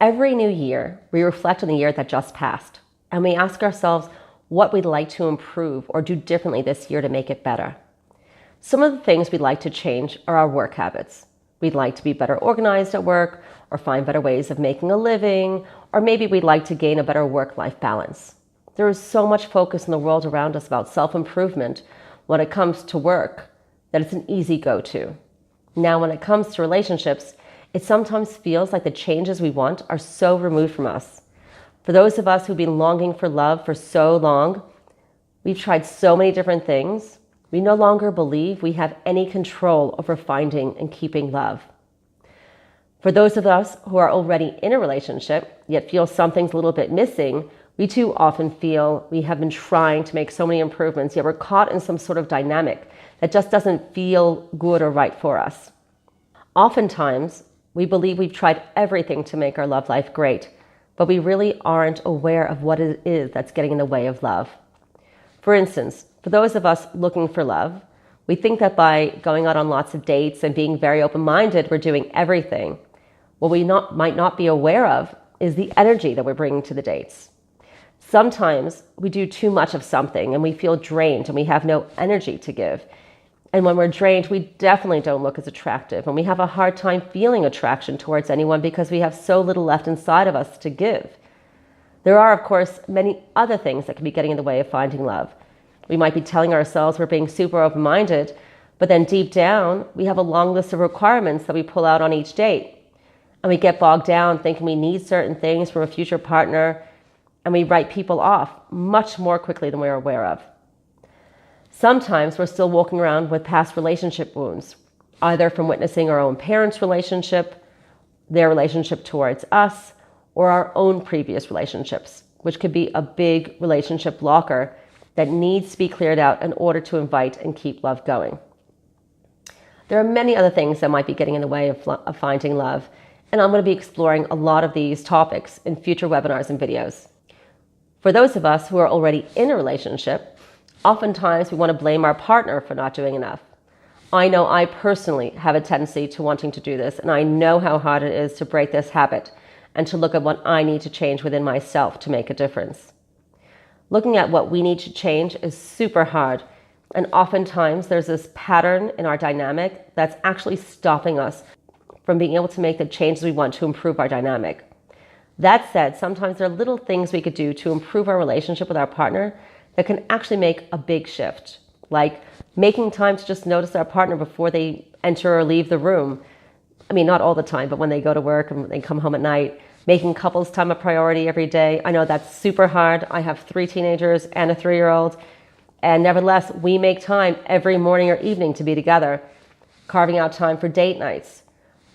Every new year, we reflect on the year that just passed, and we ask ourselves what we'd like to improve or do differently this year to make it better. Some of the things we'd like to change are our work habits. We'd like to be better organized at work, or find better ways of making a living, or maybe we'd like to gain a better work-life balance. There is so much focus in the world around us about self-improvement when it comes to work that it's an easy go-to. Now, when it comes to relationships, it sometimes feels like the changes we want are so removed from us. For those of us who've been longing for love for so long, we've tried so many different things, we no longer believe we have any control over finding and keeping love. For those of us who are already in a relationship, yet feel something's a little bit missing, we too often feel we have been trying to make so many improvements, yet we're caught in some sort of dynamic that just doesn't feel good or right for us. Oftentimes, we believe we've tried everything to make our love life great, but we really aren't aware of what it is that's getting in the way of love. For instance, for those of us looking for love, we think that by going out on lots of dates and being very open-minded, we're doing everything. What we might not be aware of is the energy that we're bringing to the dates. Sometimes we do too much of something and we feel drained and we have no energy to give. And when we're drained, we definitely don't look as attractive, and we have a hard time feeling attraction towards anyone because we have so little left inside of us to give. There are, of course, many other things that can be getting in the way of finding love. We might be telling ourselves we're being super open-minded, but then deep down, we have a long list of requirements that we pull out on each date. And we get bogged down thinking we need certain things from a future partner, and we write people off much more quickly than we're aware of. Sometimes we're still walking around with past relationship wounds, either from witnessing our own parents' relationship, their relationship towards us, or our own previous relationships, which could be a big relationship blocker that needs to be cleared out in order to invite and keep love going. There are many other things that might be getting in the way of finding love, and I'm going to be exploring a lot of these topics in future webinars and videos. For those of us who are already in a relationship, oftentimes we want to blame our partner for not doing enough. I know I personally have a tendency to wanting to do this, and I know how hard it is to break this habit and to look at what I need to change within myself to make a difference. Looking at what we need to change is super hard, and oftentimes there's this pattern in our dynamic that's actually stopping us from being able to make the changes we want to improve our dynamic. That said, sometimes there are little things we could do to improve our relationship with our partner that can actually make a big shift, like making time to just notice our partner before they enter or leave the room. I mean, not all the time, but when they go to work and they come home at night, making couples time a priority every day. I know that's super hard. I have 3 teenagers and a 3-year-old, and nevertheless, we make time every morning or evening to be together, carving out time for date nights,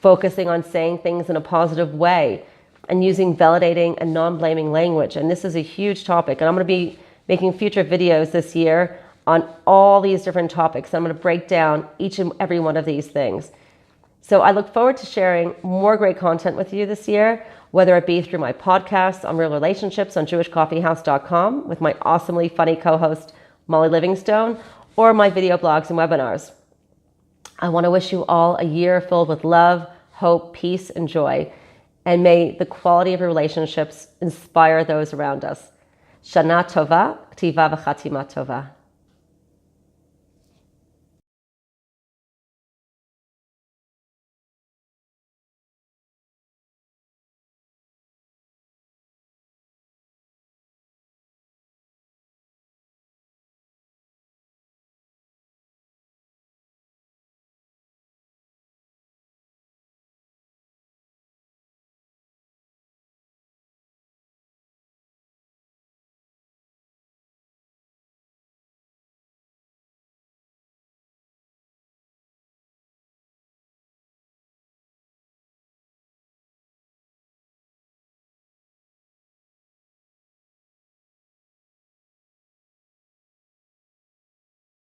focusing on saying things in a positive way, and using validating and non-blaming language. And this is a huge topic, and I'm going to be making future videos this year on all these different topics. I'm going to break down each and every one of these things. So I look forward to sharing more great content with you this year, whether it be through my podcasts on real relationships on jewishcoffeehouse.com with my awesomely funny co-host Molly Livingstone, or my video blogs and webinars. I want to wish you all a year filled with love, hope, peace, and joy. And may the quality of your relationships inspire those around us. Shana Tova, Ktiva v'Chatima Tova.